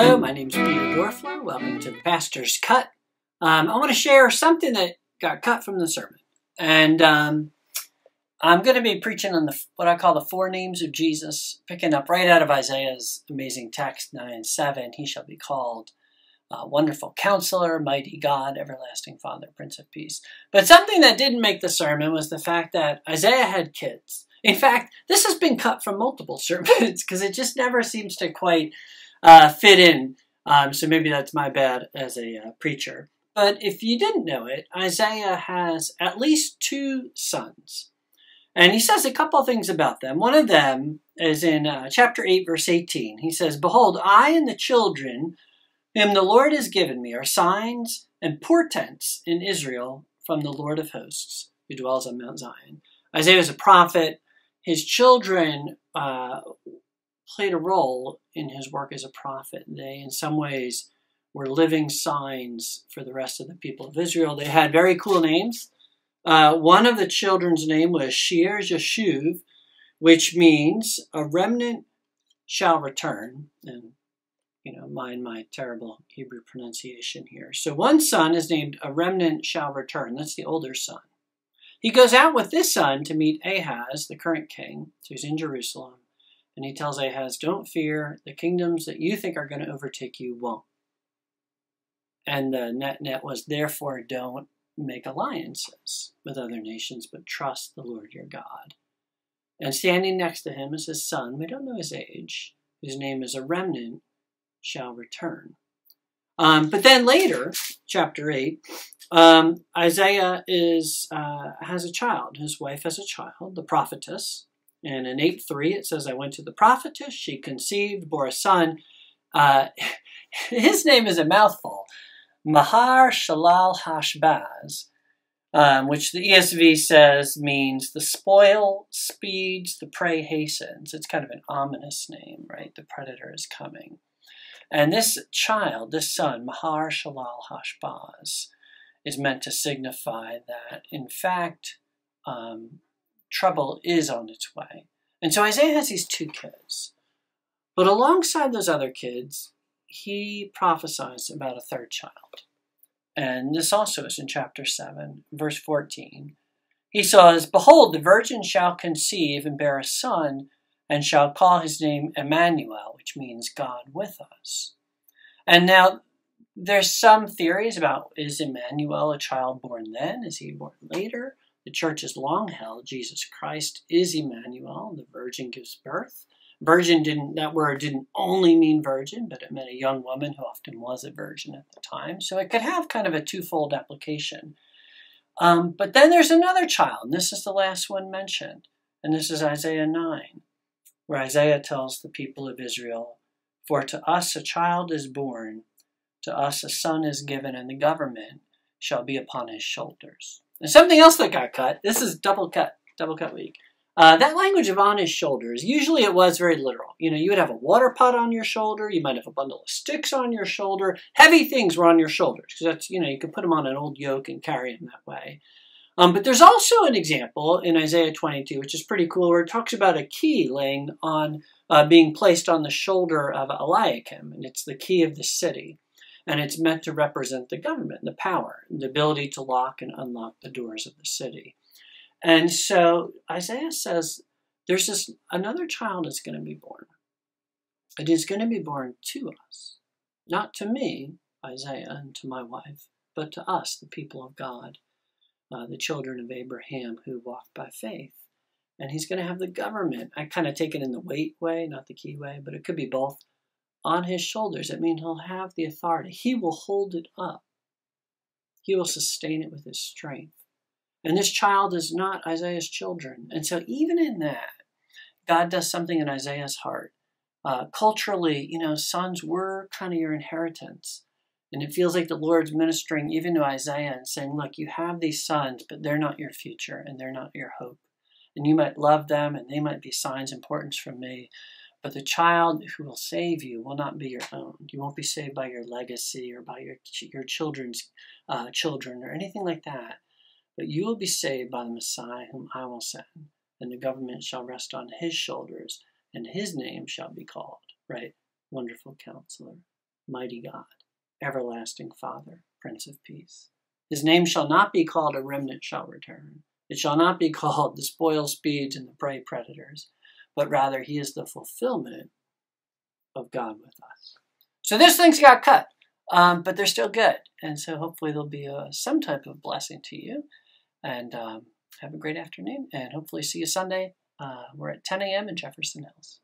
Hello, my name is Peter Dorfler. Welcome to the Pastor's Cut. I want to share something that got cut from the sermon. And I'm going to be preaching on what I call the four names of Jesus, picking up right out of Isaiah's amazing text 9:7. He shall be called Wonderful Counselor, Mighty God, Everlasting Father, Prince of Peace. But something that didn't make the sermon was the fact that Isaiah had kids. In fact, this has been cut from multiple sermons because it just never seems to quite fit in. So maybe that's my bad as a preacher. But if you didn't know it, Isaiah has at least two sons. And he says a couple things about them. One of them is in chapter 8, verse 18. He says, "Behold, I and the children whom the Lord has given me are signs and portents in Israel from the Lord of hosts, who dwells on Mount Zion." Isaiah is a prophet. His children played a role in his work as a prophet. They, in some ways, were living signs for the rest of the people of Israel. They had very cool names. One of the children's name was Shear Yeshuv, which means a remnant shall return. And, mind my terrible Hebrew pronunciation here. So one son is named a remnant shall return. That's the older son. He goes out with this son to meet Ahaz, the current king, who's in Jerusalem. And he tells Ahaz, don't fear, the kingdoms that you think are going to overtake you won't. And the net was, therefore, don't make alliances with other nations, but trust the Lord your God. And standing next to him is his son, we don't know his age, whose name is a remnant shall return. But then later, chapter 8, Isaiah has a child. His wife has a child, the prophetess. And in 8:3, it says, I went to the prophetess. She conceived, bore a son. His name is a mouthful. Mahar Shalal Hashbaz, which the ESV says means the spoil speeds, the prey hastens. It's kind of an ominous name, right? The predator is coming. And this child, this son, Mahar Shalal Hashbaz, is meant to signify that, in fact, trouble is on its way. And so Isaiah has these two kids. But alongside those other kids, he prophesies about a third child. And this also is in chapter 7, verse 14. He says, "Behold, the virgin shall conceive and bear a son, and shall call his name Emmanuel," which means God with us. And now, there's some theories about, is Emmanuel a child born then? Is he born later? The church has long held Jesus Christ is Emmanuel. The virgin gives birth. Virgin that word didn't only mean virgin, but it meant a young woman who often was a virgin at the time. So it could have kind of a twofold application. But then there's another child, and this is the last one mentioned. And this is Isaiah 9, where Isaiah tells the people of Israel, "For to us a child is born, to us a son is given, and the government shall be upon his shoulders." And something else that got cut, this is double cut week. That language of on his shoulders, usually it was very literal. You would have a water pot on your shoulder, you might have a bundle of sticks on your shoulder, heavy things were on your shoulders, because that's, you could put them on an old yoke and carry them that way. But there's also an example in Isaiah 22, which is pretty cool, where it talks about a key being placed on the shoulder of Eliakim, and it's the key of the city. And it's meant to represent the government, the power, the ability to lock and unlock the doors of the city. And so Isaiah says there's another child is going to be born. It is going to be born to us. Not to me, Isaiah, and to my wife, but to us, the people of God, the children of Abraham who walk by faith. And he's going to have the government. I kind of take it in the weight way, not the key way, but it could be both. On his shoulders, it means he'll have the authority. He will hold it up. He will sustain it with his strength. And this child is not Isaiah's children. And so even in that, God does something in Isaiah's heart. Culturally, sons were kind of your inheritance. And it feels like the Lord's ministering even to Isaiah and saying, look, you have these sons, but they're not your future and they're not your hope. And you might love them and they might be signs and portents from me. But the child who will save you will not be your own. You won't be saved by your legacy or by your children's children or anything like that. But you will be saved by the Messiah whom I will send. And the government shall rest on his shoulders, and his name shall be called, right? Wonderful Counselor, mighty God, everlasting Father, Prince of Peace. His name shall not be called a remnant shall return. It shall not be called the spoil speeds and the prey predators, but rather he is the fulfillment of God with us. So this thing's got cut, but they're still good. And so hopefully there'll be some type of blessing to you. And have a great afternoon, and hopefully see you Sunday. We're at 10 a.m. in Jefferson Hills.